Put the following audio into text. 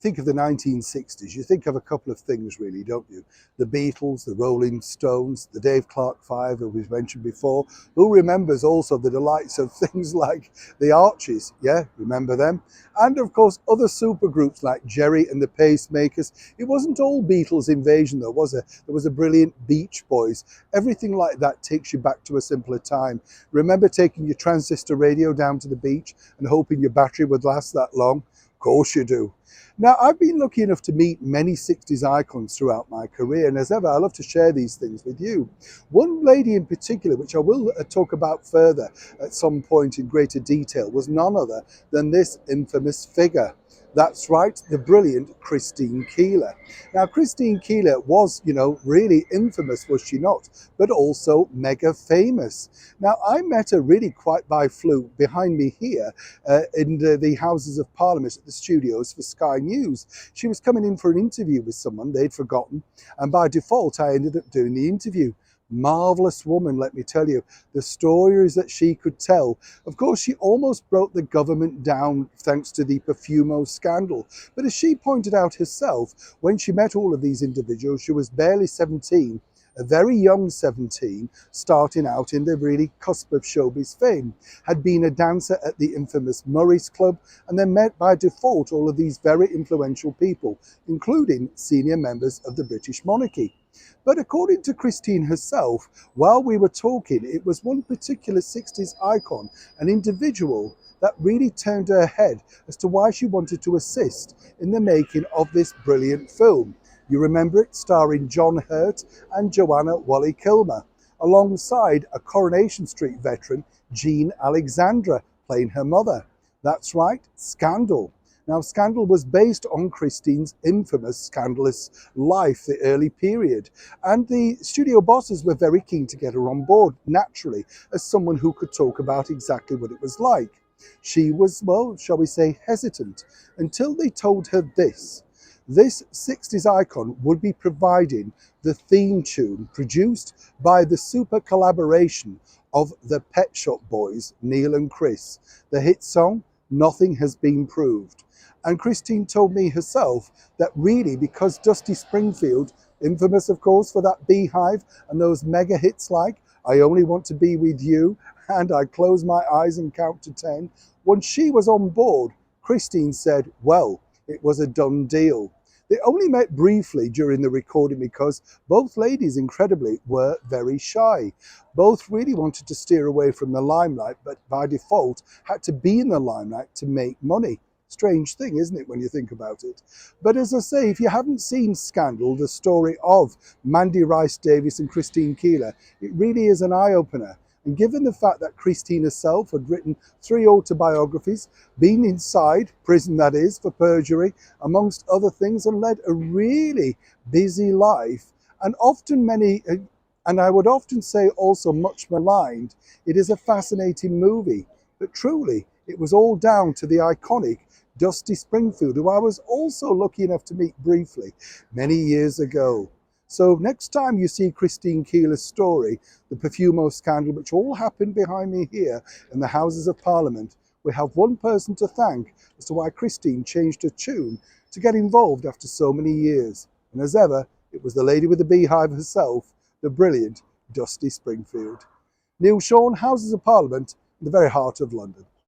think of the 1960s, you think of a couple of things really, don't you? The Beatles, the Rolling Stones, the Dave Clark Five, who we've mentioned before. Who remembers also the delights of things like the Archies? Yeah, remember them? And of course, other supergroups like Jerry and the Pacemakers. It wasn't all Beatles invasion though, was it? There was a brilliant Beach Boys. Everything like that takes you back to a simpler time. Remember taking your transistor radio down to the beach and hoping your battery would last that long? Of course you do. Now, I've been lucky enough to meet many 60s icons throughout my career, and as ever, I love to share these things with you. One lady in particular, which I will talk about further at some point in greater detail, was none other than this infamous figure. That's right, the brilliant Christine Keeler. Now, Christine Keeler was, really infamous, was she not? But also mega famous. Now, I met her really quite by fluke behind me here in the Houses of Parliament at the studios for Sky News. She was coming in for an interview with someone they'd forgotten, and by default, I ended up doing the interview. Marvelous woman, let me tell you. The stories that she could tell. Of course, she almost broke the government down thanks to the Perfumo scandal. But as she pointed out herself, when she met all of these individuals, she was barely 17, a very young 17, starting out in the really cusp of showbiz fame, had been a dancer at the infamous Murray's Club, and then met by default all of these very influential people, including senior members of the British monarchy. But according to Christine herself, while we were talking, it was one particular 60s icon, an individual, that really turned her head as to why she wanted to assist in the making of this brilliant film. You remember it, starring John Hurt and Joanna Whalley-Kilmer, alongside a Coronation Street veteran, Jean Alexandra, playing her mother. That's right, Scandal. Now, Scandal was based on Christine's infamous scandalous life, the early period, and the studio bosses were very keen to get her on board, naturally, as someone who could talk about exactly what it was like. She was, well, shall we say, hesitant, until they told her this. This 60s icon would be providing the theme tune produced by the super collaboration of the Pet Shop Boys, Neil and Chris. The hit song, Nothing Has Been Proved. And Christine told me herself that really, because Dusty Springfield, infamous of course for that Beehive and those mega hits like I Only Want to Be With You and I Close My Eyes and Count to 10, when she was on board, Christine said, well, it was a done deal. They only met briefly during the recording because both ladies, incredibly, were very shy. Both really wanted to steer away from the limelight, but by default had to be in the limelight to make money. Strange thing, isn't it, when you think about it? But as I say, if you haven't seen Scandal, the story of Mandy Rice Davies and Christine Keeler, it really is an eye-opener. And given the fact that Christine herself had written 3 autobiographies, been inside, prison that is, for perjury, amongst other things, and led a really busy life, and often and I would often say also much maligned, it is a fascinating movie. But truly, it was all down to the iconic Dusty Springfield, who I was also lucky enough to meet briefly many years ago. So next time you see Christine Keeler's story, the Perfumo scandal, which all happened behind me here in the Houses of Parliament, we have one person to thank as to why Christine changed her tune to get involved after so many years. And as ever, it was the lady with the beehive herself, the brilliant Dusty Springfield. Neil Sean, Houses of Parliament, in the very heart of London.